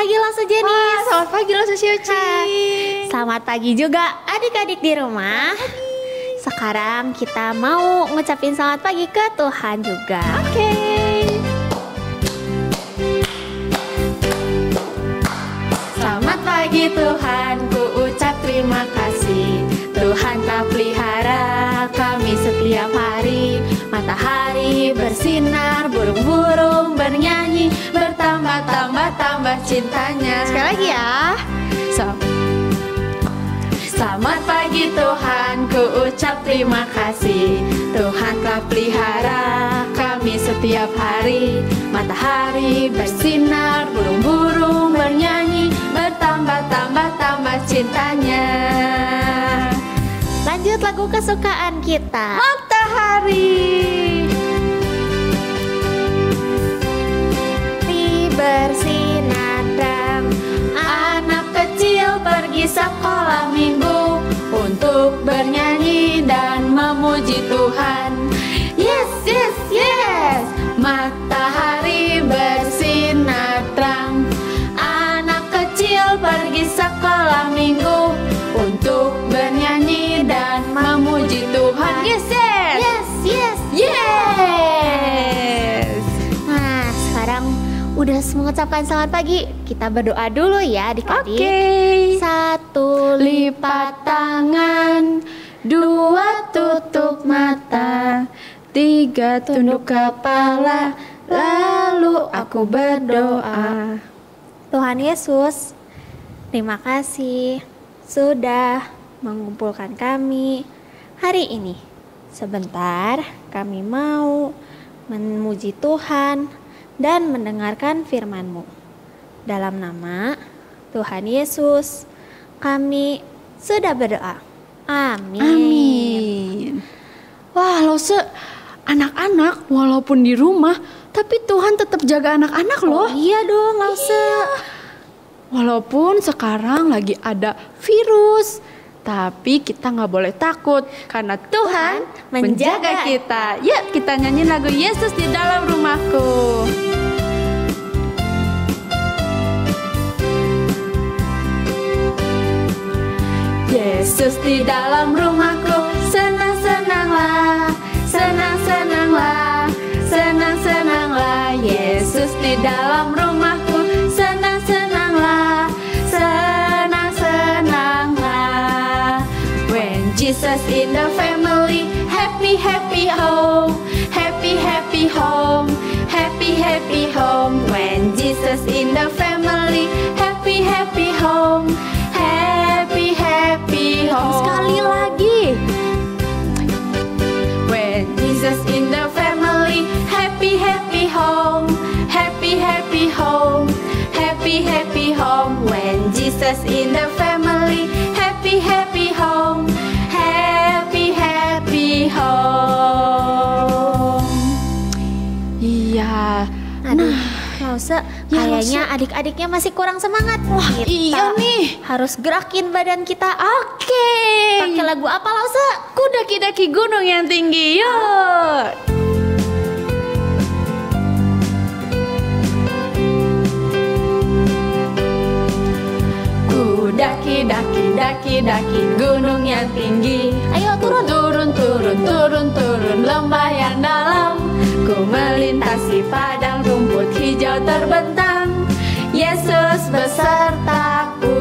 pagi Lause Jenis. Selamat pagi Lause Sioci. Selamat pagi juga adik-adik di rumah. Sekarang kita mau ngucapin selamat pagi ke Tuhan juga. Oke. Selamat pagi Tuhan, ku ucap terima kasih. Tuhan telah pelihara kami setiap hari. Matahari bersinar, burung-burung bernyanyi, bertambah-tambah cintanya. Sekali lagi ya. Selamat pagi Tuhan, ku ucap terima kasih. Tuhan telah pelihara kami setiap hari. Matahari bersinar, burung-burung bernyanyi, bertambah-tambah cintanya. Lanjut lagu kesukaan kita. Matahari bersinar terang, anak kecil pergi sekolah minggu untuk bernyanyi dan memuji Tuhan. Yes, yes, yes. Matahari bersinar terang, anak kecil pergi sekolah minggu untuk bernyanyi dan memuji Tuhan. Yes, yes. Yes, yes, yes. Nah, sekarang udah mengucapkan selamat pagi, kita berdoa dulu ya adik-adik. Oke. 1. Lipat tangan, 2. Tutup mata, 3. Tunduk kepala, lalu aku berdoa. Tuhan Yesus, terima kasih sudah mengumpulkan kami hari ini. Sebentar kami mau memuji Tuhan dan mendengarkan firman-Mu. Dalam nama Tuhan Yesus, kami sudah berdoa. Amin. Amin. Wah, Lause, anak-anak walaupun di rumah, tapi Tuhan tetap jaga anak-anak loh. Iya dong, Lause. Walaupun sekarang lagi ada virus, tapi kita nggak boleh takut karena Tuhan menjaga kita. Yuk kita nyanyi lagu Yesus di dalam rumahku. Yesus di dalam rumahku, senang-senanglah, senang-senanglah, senang-senanglah. Yesus di dalam rumahku, senang-senanglah, senang-senanglah. When Jesus in the family, happy happy home, happy happy home, happy happy home. When Jesus in the family, happy happy home, happy happy home. Sekali lagi. When Jesus in the family, happy happy home, happy happy home, happy happy home. When Jesus in the family, happy happy home, happy happy home. Iya. Aduh, Lause, kayaknya adik-adiknya masih kurang semangat. Wah, iya nih. Harus gerakin badan kita. Oke. Pakai lagu apa, Lause? Ku daki-daki gunung yang tinggi. Yuk. Daki gunung yang tinggi. Ayo turun, turun lembah yang dalam. Ku melintasi padang rumput hijau terbentang. Yesus besertaku.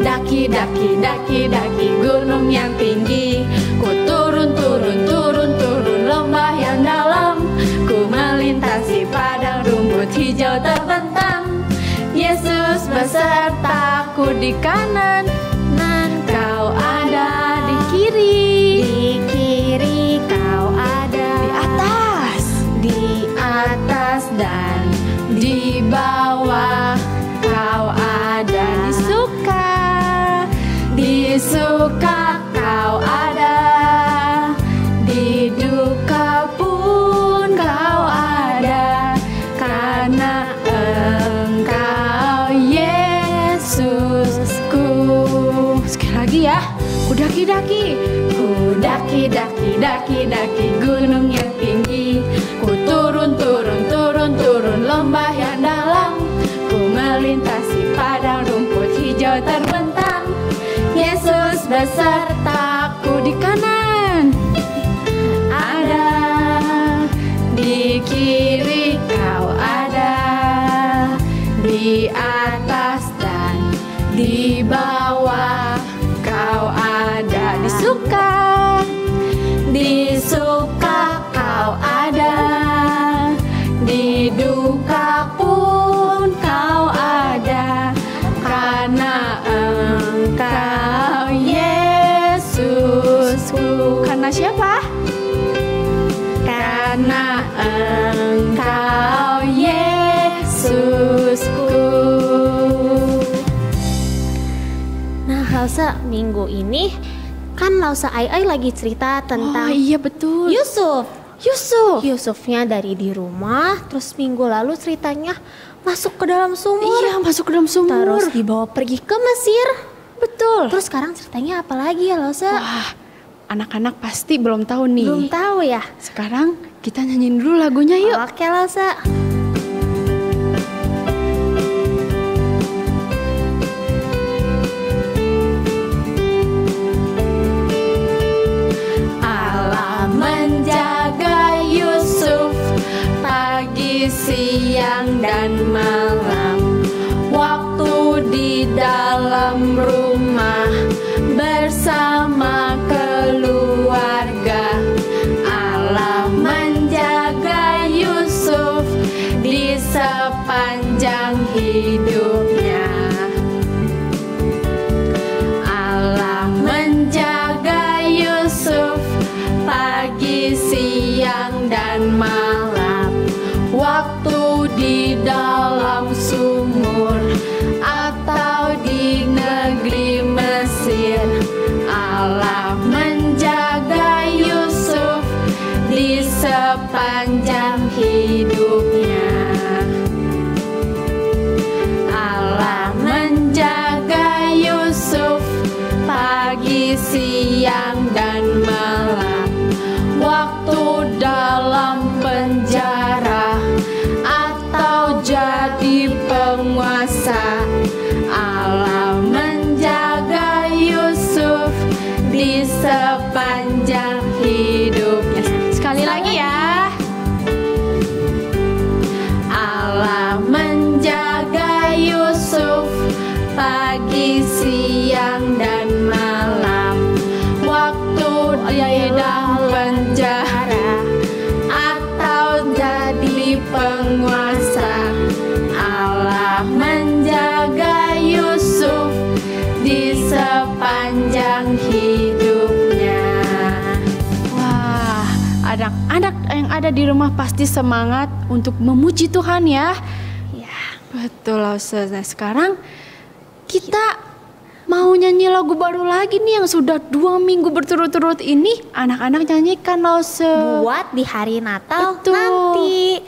Daki gunung yang tinggi. Ku turun lembah yang dalam. Ku melintasi padang rumput hijau terbentang. Yesus besertaku di kanan, kau ada di kiri kau ada di atas dan di bawah, kau ada di suka kau ada, di duka pun kau ada, karena Engkau Yesusku. Sekali lagi ya. Ku daki-daki gunung yang tinggi. Ku turun lembah yang dalam. Ku melintasi padang rumput hijau terbentang. Yesus besertaku Di kanan, ada, di kiri kau ada, di atas dan di bawah kau ada. di suka, Di suka kau ada, di duka pun kau ada, karena Engkau Yesusku. karena siapa? Karena Engkau Yesusku. Nah, Lausa, minggu ini kan Lausa Ai lagi cerita Oh tentang iya betul. Yusuf. Yusufnya Yusufnya dari di rumah, terus minggu lalu ceritanya masuk ke dalam sumur. Iya, masuk ke dalam sumur. Terus dibawa pergi ke Mesir. Betul. Terus sekarang ceritanya apa lagi ya, Lausa? Wah, anak-anak pasti belum tahu nih. Belum tahu ya. Sekarang kita nyanyiin dulu lagunya yuk. Oke, Lausa. Allah menjaga Yusuf pagi, siang, dan malam. Waktu di dalam rumah bersama keluarga. Allah menjaga Yusuf di sepanjang hidupnya. Allah menjaga Yusuf pagi, siang, dan malam. Waktu di dalam sumur atau di negeri Mesir. Allah menjaga Yusuf di sepanjang hidupnya. Allah menjaga Yusuf pagi, siang, dan malam. Waktu dalam penjara atau jadi penguasa. Allah menjaga Yusuf di sepanjang hidupnya. Sekali lagi ya. Allah menjaga Yusuf pagi, siang, dan malam. Waktu di dalam penjara atau jadi penguasa. Allah menjaga Yusuf di sepanjang hidupnya. Wah, anak-anak yang ada di rumah pasti semangat untuk memuji Tuhan ya. Ya, Betul, Lause. Nah, sekarang kita mau nyanyi lagu baru lagi nih yang sudah 2 minggu berturut-turut ini anak-anak nyanyikan, Lause. buat di hari Natal Betul. nanti.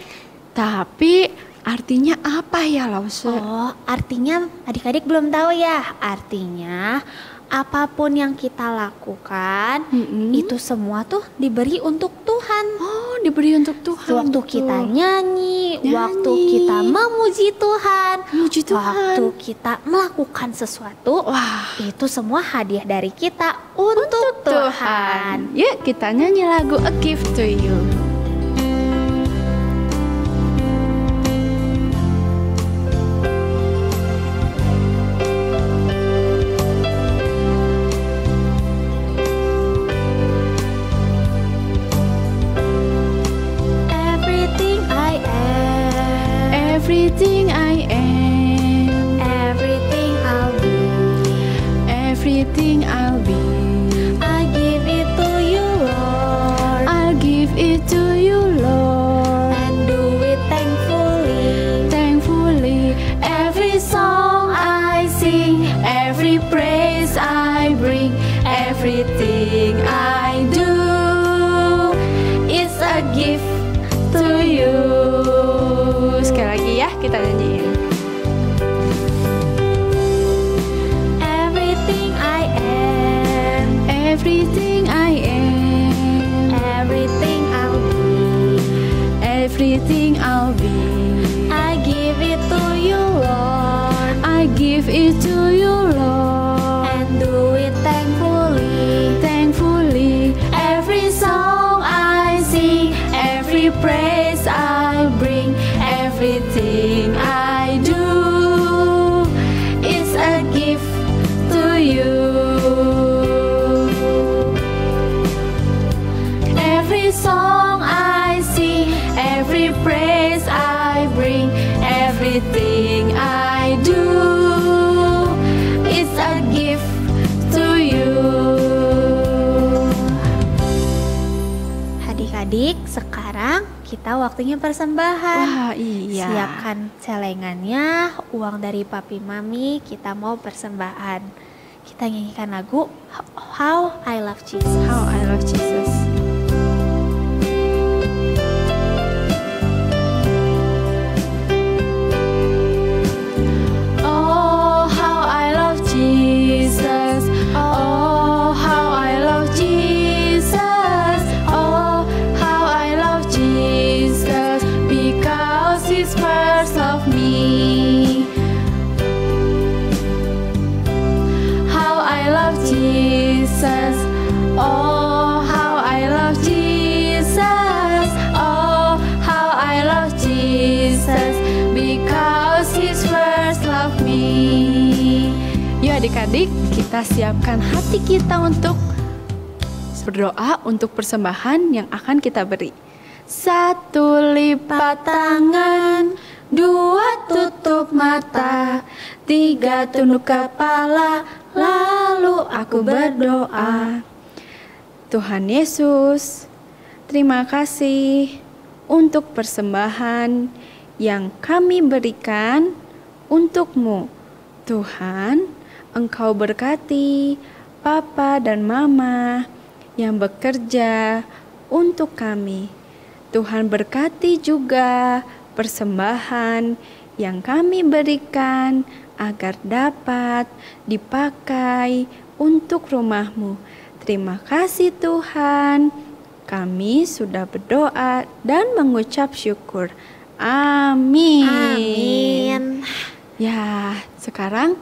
Tapi artinya apa ya, Lause? Oh, artinya adik-adik belum tahu ya. Artinya apapun yang kita lakukan itu semua tuh diberi untuk Tuhan. Oh, diberi untuk Tuhan. Waktu betul. kita nyanyi, Nyanyi. waktu kita memuji Tuhan, Memuji Tuhan. waktu kita melakukan sesuatu, Wah, itu semua hadiah dari kita untuk Tuhan. Yuk kita nyanyi lagu A Gift to You. Everything I am, Everything I am, everything I'll be, everything I'll be, I give it to you, Lord, I'll give it to you, Lord. and do it thankfully. Thankfully, every song I sing, every praise I bring, everything I do is a gift to you. Sekali lagi ya, kita nyanyiin. Everything I am, Everything I am, everything I'll be, everything I'll be, I give it to you, Lord, to you, Lord, and do it thankfully. thankfully. Every song I sing, every praise I bring, everything I do is a gift to you. Every song I sing, every praise I bring, everything I do is a gift to you. Adik-adik, sekarang kita waktunya persembahan. Wah, iya. Siapkan celengannya, uang dari papi mami, kita mau persembahan. Kita nyanyikan lagu How I Love Jesus. How I love Jesus. Oh, how I love Jesus. Oh, how I love Jesus. Oh, how I love Jesus. Because He's first loved me. How I love Jesus. Oh, how I love Jesus. Oh, how I love Jesus. Because He's first loved me. Yuk adik-adik, kita siapkan hati kita untuk berdoa untuk persembahan yang akan kita beri. 1 lipat tangan, 2 tutup mata, 3 tunduk kepala, lalu aku berdoa. Tuhan Yesus, terima kasih untuk persembahan yang kami berikan untuk-Mu. Tuhan, Engkau berkati Papa dan Mama yang bekerja untuk kami. Tuhan berkati juga persembahan yang kami berikan agar dapat dipakai untuk rumah-Mu. Terima kasih Tuhan. Kami sudah berdoa dan mengucap syukur. Amin. Amin. Ya, sekarang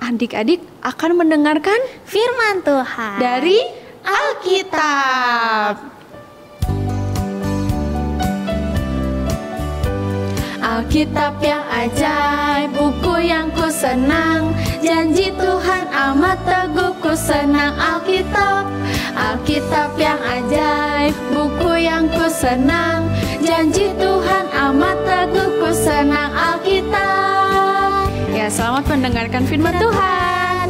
adik-adik akan mendengarkan Firman Tuhan dari Alkitab. Alkitab yang ajaib, buku yang ku senang, janji Tuhan amat teguh, ku senang Alkitab. Alkitab yang ajaib, buku yang ku senang, janji Tuhan amat teguh, ku senang Alkitab. Ya, selamat mendengarkan firman Tuhan.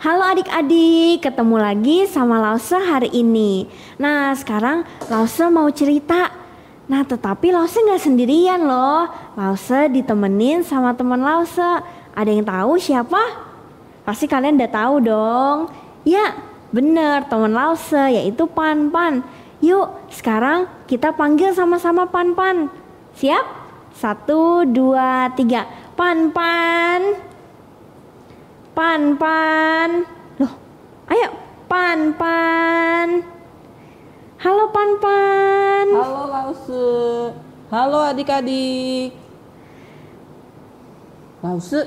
Halo adik-adik, ketemu lagi sama Lause hari ini. Nah, sekarang Lause mau cerita. Nah, tetapi Lause gak sendirian loh. Lause ditemenin sama teman Lause. Ada yang tahu siapa? Pasti kalian udah tahu dong. Ya, bener, teman Lause yaitu Pan-Pan. Yuk, sekarang kita panggil sama-sama Pan-Pan. Siap? 1, 2, 3. Pan-Pan. Pan-Pan. Loh, ayo Pan-Pan. Halo Pan-Pan. Halo Lause. Halo adik-adik. Lause,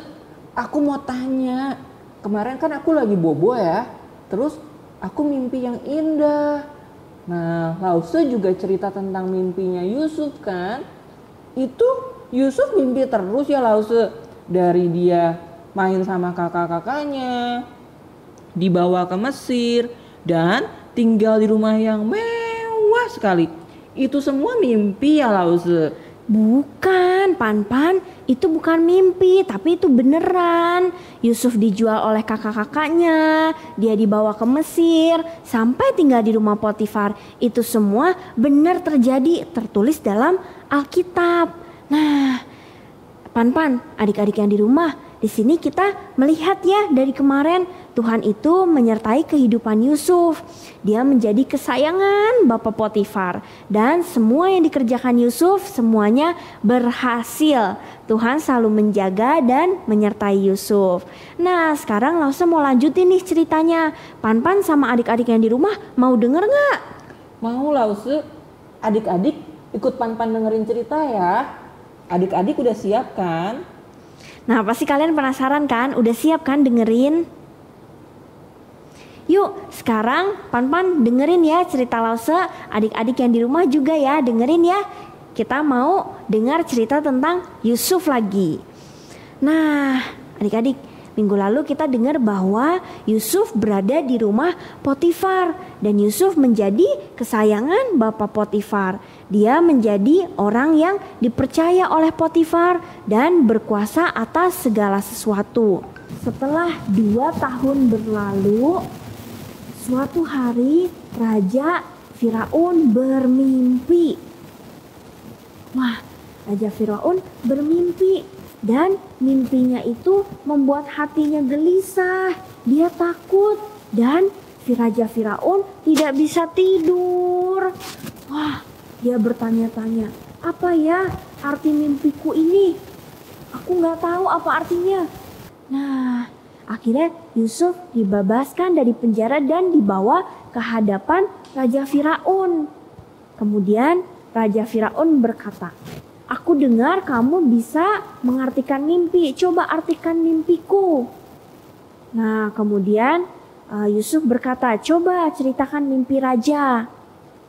aku mau tanya. Kemarin kan aku lagi bobo ya. Terus aku mimpi yang indah. Nah, Lause juga cerita tentang mimpinya Yusuf kan? Itu Yusuf mimpi terus ya Lause. Dari dia main sama kakak-kakaknya, dibawa ke Mesir, dan tinggal di rumah yang mewah sekali. Itu semua mimpi ya Lause? Bukan Pan-Pan, itu bukan mimpi, tapi itu beneran. Yusuf dijual oleh kakak-kakaknya, dia dibawa ke Mesir, sampai tinggal di rumah Potifar. Itu semua benar terjadi, tertulis dalam Alkitab. Nah, Pan-Pan, adik-adik yang di rumah, di sini kita melihat ya dari kemarin Tuhan itu menyertai kehidupan Yusuf. Dia menjadi kesayangan Bapak Potifar dan semua yang dikerjakan Yusuf semuanya berhasil. Tuhan selalu menjaga dan menyertai Yusuf. Nah, sekarang Lause mau lanjutin nih ceritanya. Pan-Pan sama adik-adik yang di rumah mau denger nggak? Mau Lause. Adik-adik ikut Pan-Pan dengerin cerita ya. Adik-adik udah siap kan? Nah, pasti kalian penasaran kan? Udah siap kan dengerin? Yuk, sekarang Pan-Pan dengerin ya cerita Lause. Adik-adik yang di rumah juga ya, dengerin ya. Kita mau dengar cerita tentang Yusuf lagi. Nah, adik-adik, minggu lalu kita dengar bahwa Yusuf berada di rumah Potifar. Dan Yusuf menjadi kesayangan Bapak Potifar. Dia menjadi orang yang dipercaya oleh Potifar dan berkuasa atas segala sesuatu. Setelah 2 tahun berlalu, suatu hari Raja Firaun bermimpi. Wah, Raja Firaun bermimpi dan mimpinya itu membuat hatinya gelisah. Dia takut dan Raja Firaun tidak bisa tidur. Wah, dia bertanya-tanya, apa ya arti mimpiku ini? Aku nggak tahu apa artinya. Nah, akhirnya Yusuf dibebaskan dari penjara dan dibawa ke hadapan Raja Firaun. Kemudian Raja Firaun berkata, aku dengar kamu bisa mengartikan mimpi. Coba artikan mimpiku. Nah, kemudian Yusuf berkata, coba ceritakan mimpi raja.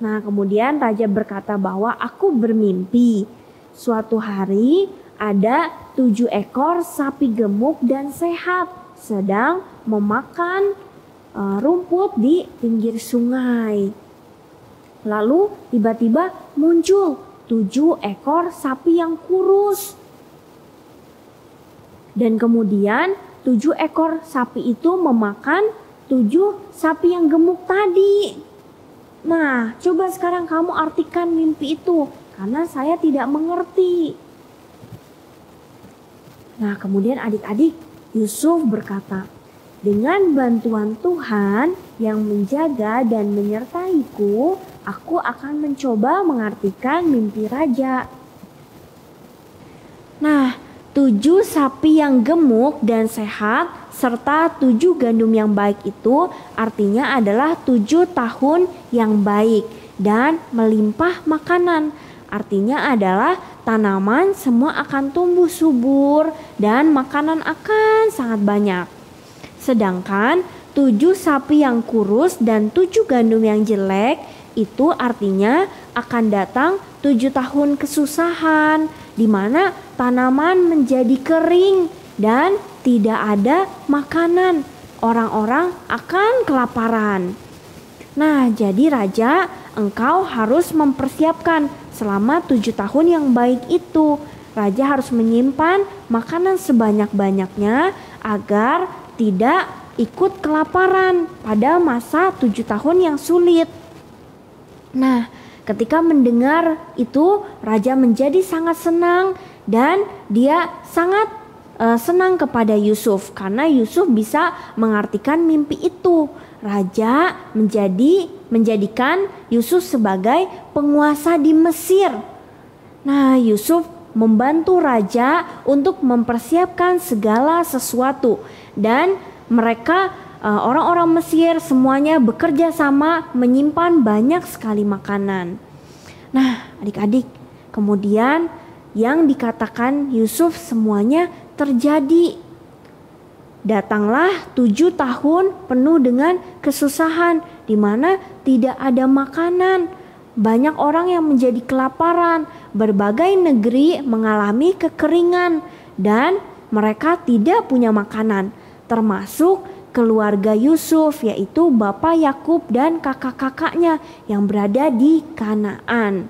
Nah, kemudian raja berkata bahwa aku bermimpi. Suatu hari ada 7 ekor sapi gemuk dan sehat sedang memakan rumput di pinggir sungai. Lalu tiba-tiba muncul 7 ekor sapi yang kurus. Dan kemudian 7 ekor sapi itu memakan 7 sapi yang gemuk tadi. Nah, coba sekarang kamu artikan mimpi itu, karena saya tidak mengerti. Nah, kemudian adik-adik, Yusuf berkata, dengan bantuan Tuhan yang menjaga dan menyertaiku, aku akan mencoba mengartikan mimpi raja. Nah, 7 sapi yang gemuk dan sehat serta 7 gandum yang baik itu artinya adalah 7 tahun yang baik dan melimpah makanan. Artinya adalah tanaman semua akan tumbuh subur dan makanan akan sangat banyak. Sedangkan 7 sapi yang kurus dan 7 gandum yang jelek itu artinya akan datang 7 tahun kesusahan, di mana tanaman menjadi kering dan tidak ada makanan. Orang-orang akan kelaparan. Nah, jadi raja, engkau harus mempersiapkan selama 7 tahun yang baik itu. Raja harus menyimpan makanan sebanyak-banyaknya agar tidak ikut kelaparan pada masa 7 tahun yang sulit. Nah, ketika mendengar itu, raja menjadi sangat senang dan dia sangat senang kepada Yusuf karena Yusuf bisa mengartikan mimpi itu. Raja menjadikan Yusuf sebagai penguasa di Mesir. Nah, Yusuf membantu raja untuk mempersiapkan segala sesuatu dan mereka orang-orang Mesir semuanya bekerja sama menyimpan banyak sekali makanan. Nah, adik-adik, kemudian yang dikatakan Yusuf semuanya terjadi. Datanglah 7 tahun penuh dengan kesusahan di mana tidak ada makanan. Banyak orang yang menjadi kelaparan, berbagai negeri mengalami kekeringan dan mereka tidak punya makanan, termasuk keluarga Yusuf, yaitu Bapak Yakub dan kakak-kakaknya yang berada di Kanaan.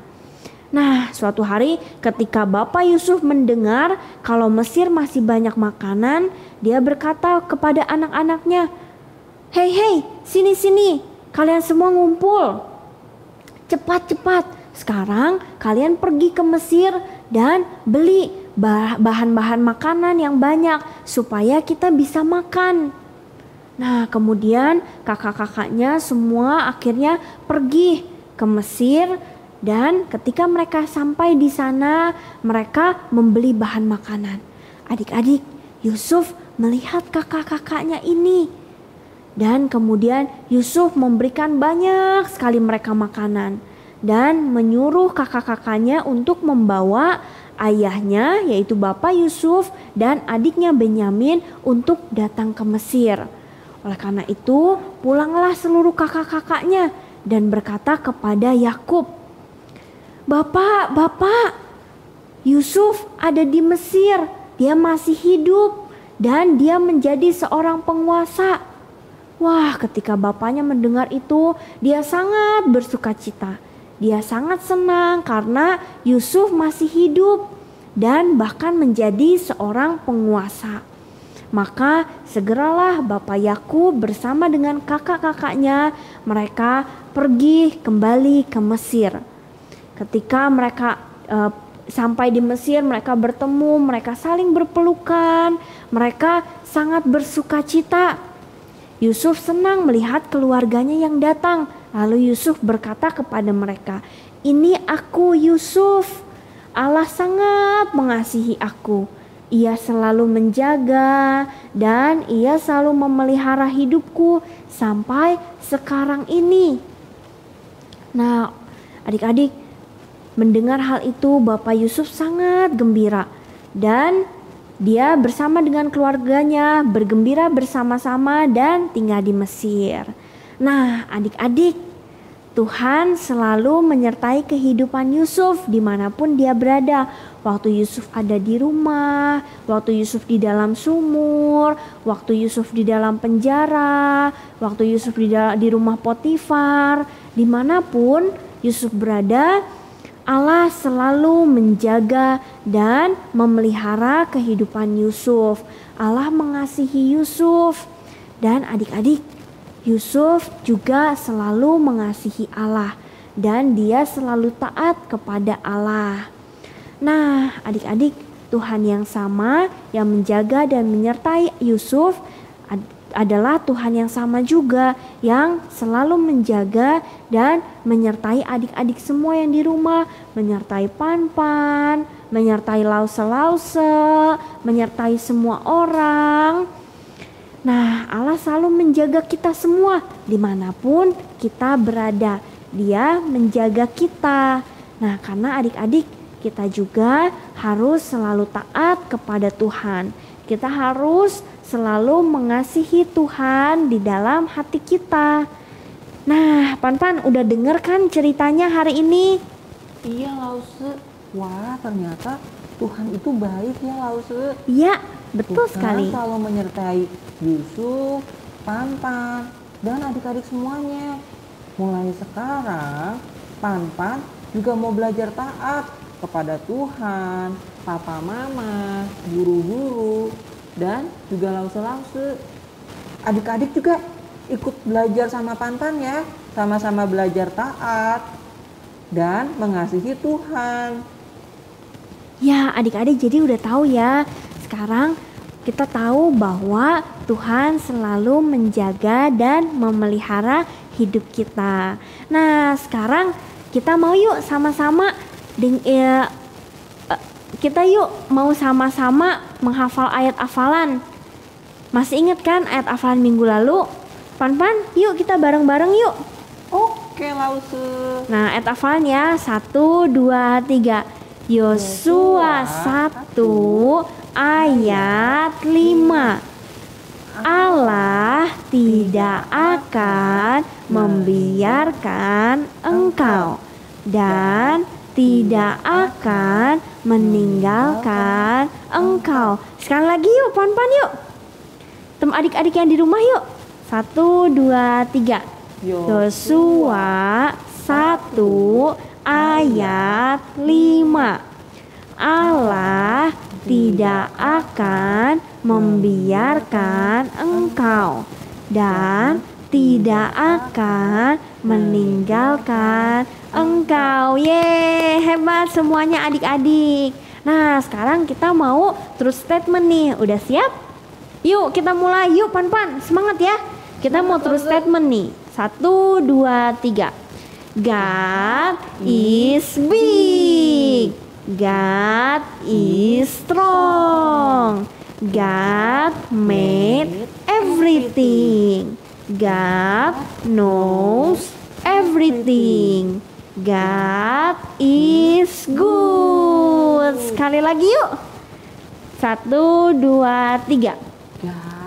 Nah, suatu hari ketika Bapak Yusuf mendengar kalau Mesir masih banyak makanan, dia berkata kepada anak-anaknya, "Hei, sini, kalian semua ngumpul. Cepat, sekarang kalian pergi ke Mesir dan beli bahan-bahan makanan yang banyak supaya kita bisa makan." Nah, kemudian kakak-kakaknya semua akhirnya pergi ke Mesir. Dan ketika mereka sampai di sana, mereka membeli bahan makanan. Adik-adik, Yusuf melihat kakak-kakaknya ini. Dan kemudian Yusuf memberikan banyak sekali mereka makanan. Dan menyuruh kakak-kakaknya untuk membawa ayahnya yaitu Bapak Yusuf dan adiknya Benyamin untuk datang ke Mesir. Oleh karena itu, pulanglah seluruh kakak-kakaknya dan berkata kepada Yakub, "Bapak, Bapak, Yusuf ada di Mesir, dia masih hidup dan dia menjadi seorang penguasa." Wah, ketika bapaknya mendengar itu, dia sangat bersukacita. Dia sangat senang karena Yusuf masih hidup dan bahkan menjadi seorang penguasa. Maka segeralah Bapak Yakub bersama dengan kakak-kakaknya, mereka pergi kembali ke Mesir. Ketika mereka sampai di Mesir, mereka bertemu, mereka saling berpelukan, mereka sangat bersukacita. Yusuf senang melihat keluarganya yang datang. Lalu Yusuf berkata kepada mereka, "Ini aku Yusuf. Allah sangat mengasihi aku. Ia selalu menjaga dan ia selalu memelihara hidupku sampai sekarang ini." Nah, adik-adik, mendengar hal itu Bapak Yusuf sangat gembira dan dia bersama dengan keluarganya bergembira bersama-sama dan tinggal di Mesir. Nah, adik-adik, Tuhan selalu menyertai kehidupan Yusuf dimanapun dia berada. Waktu Yusuf ada di rumah, waktu Yusuf di dalam sumur, waktu Yusuf di dalam penjara, waktu Yusuf di rumah Potifar, dimanapun Yusuf berada, Allah selalu menjaga dan memelihara kehidupan Yusuf. Allah mengasihi Yusuf. Dan adik-adik, Yusuf juga selalu mengasihi Allah dan dia selalu taat kepada Allah. Nah, adik-adik, Tuhan yang sama yang menjaga dan menyertai Yusuf adalah Tuhan yang sama juga yang selalu menjaga dan menyertai adik-adik semua yang di rumah, menyertai Pan-Pan, menyertai Lause-Lause, menyertai semua orang. Nah, Allah selalu menjaga kita semua dimanapun kita berada. Dia menjaga kita. Nah, karena adik-adik kita juga harus selalu taat kepada Tuhan. Kita harus selalu mengasihi Tuhan di dalam hati kita. Nah, Pan-Pan udah denger kan ceritanya hari ini? Iya, Lause. Wah, ternyata Tuhan itu baik ya, Lause. Iya, betul Tuhan sekali. selalu menyertai Yusuf, Pan-Pan, dan adik-adik semuanya. Mulai sekarang, Pan-Pan juga mau belajar taat kepada Tuhan, Papa Mama, guru-guru, dan juga Lause-Lause. Adik-adik juga ikut belajar sama Pan-Pan ya, sama-sama belajar taat dan mengasihi Tuhan. Ya, adik-adik jadi udah tahu ya. Sekarang kita tahu bahwa Tuhan selalu menjaga dan memelihara hidup kita. Nah, sekarang kita mau yuk sama-sama kita yuk mau sama-sama menghafal ayat hafalan. Masih ingat kan ayat hafalan minggu lalu? Pan-Pan, yuk kita bareng-bareng yuk. Oke, Lause. Nah, ayat hafalan ya. 1, 2, 3. Yosua 1 ayat 5. Allah tidak akan membiarkan engkau dan tidak akan meninggalkan engkau. Sekali lagi yuk, Pan-Pan yuk. Adik-adik yang di rumah yuk. 1, 2, 3. Yosua 1 ayat 5. Allah tidak akan membiarkan engkau dan tidak akan meninggalkan engkau. Yeay, hebat semuanya adik-adik. Nah, sekarang kita mau terus statement nih. Udah siap? Yuk kita mulai. Yuk Pan-Pan, semangat ya. Kita mau terus statement nih. 1, 2, 3. God is big. God is strong. God made everything. God knows everything. God is good. Sekali lagi yuk. 1, 2, 3.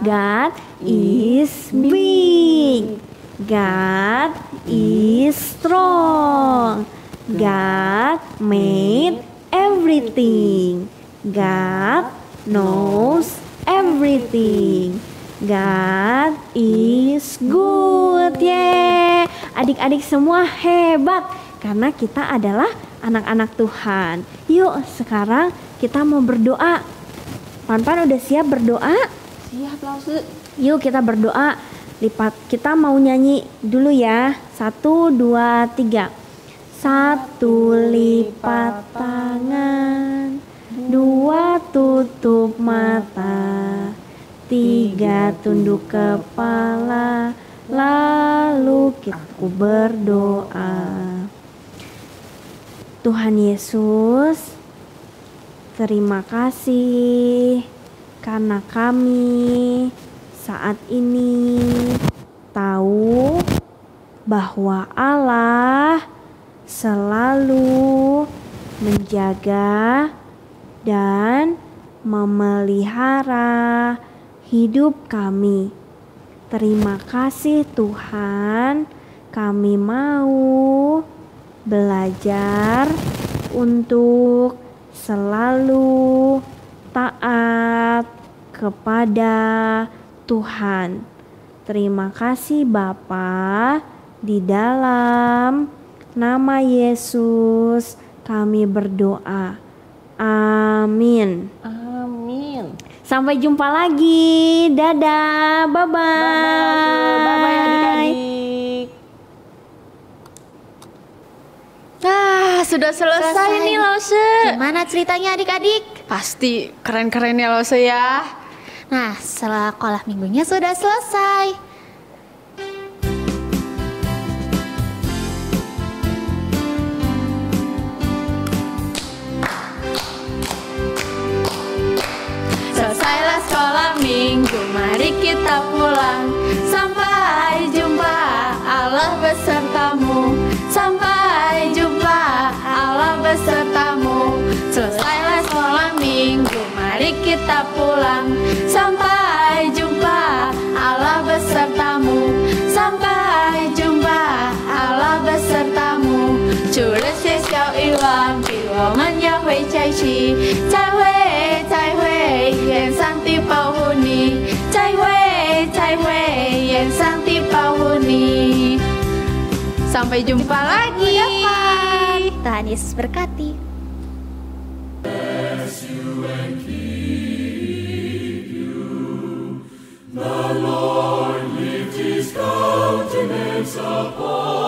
God is big. God is strong. God made everything. God knows everything. God is good. Yeay. Adik-adik semua hebat karena kita adalah anak-anak Tuhan. Yuk sekarang kita mau berdoa. Pan-pan udah siap berdoa? Siap, Lause. Yuk kita berdoa. Kita mau nyanyi dulu ya. 1, 2, 3. 1 lipat tangan, 2 tutup mata, 3 tunduk kepala, lalu kita berdoa. Tuhan Yesus, terima kasih karena kami saat ini tahu bahwa Allah selalu menjaga dan memelihara hidup kami. Terima kasih Tuhan, kami mau belajar untuk selalu taat kepada Tuhan. Terima kasih Bapa, di dalam nama Yesus kami berdoa. Amin. Amin. Sampai jumpa lagi. Dadah. Bye-bye. Bye-bye adik-adik. Nah, sudah selesai nih Lause. Gimana ceritanya adik-adik? Pasti keren-keren ya Lause ya. Nah, sekolah minggunya sudah selesai. Selesailah sekolah minggu, mari kita pulang. Sampai jumpa, Allah besertamu. Sampai jumpa, Allah besertamu. Selesailah sekolah minggu, mari kita pulang. Sampai jumpa, Allah besertamu. Sampai jumpa, Allah besertamu. 除了学校以外，我们要会在一起。再会，再会，愿上帝保护你。再会，再会，愿上帝保护你。Sampai jumpa lagi. Tuhan Yesus berkati. The Lord lift his countenance upon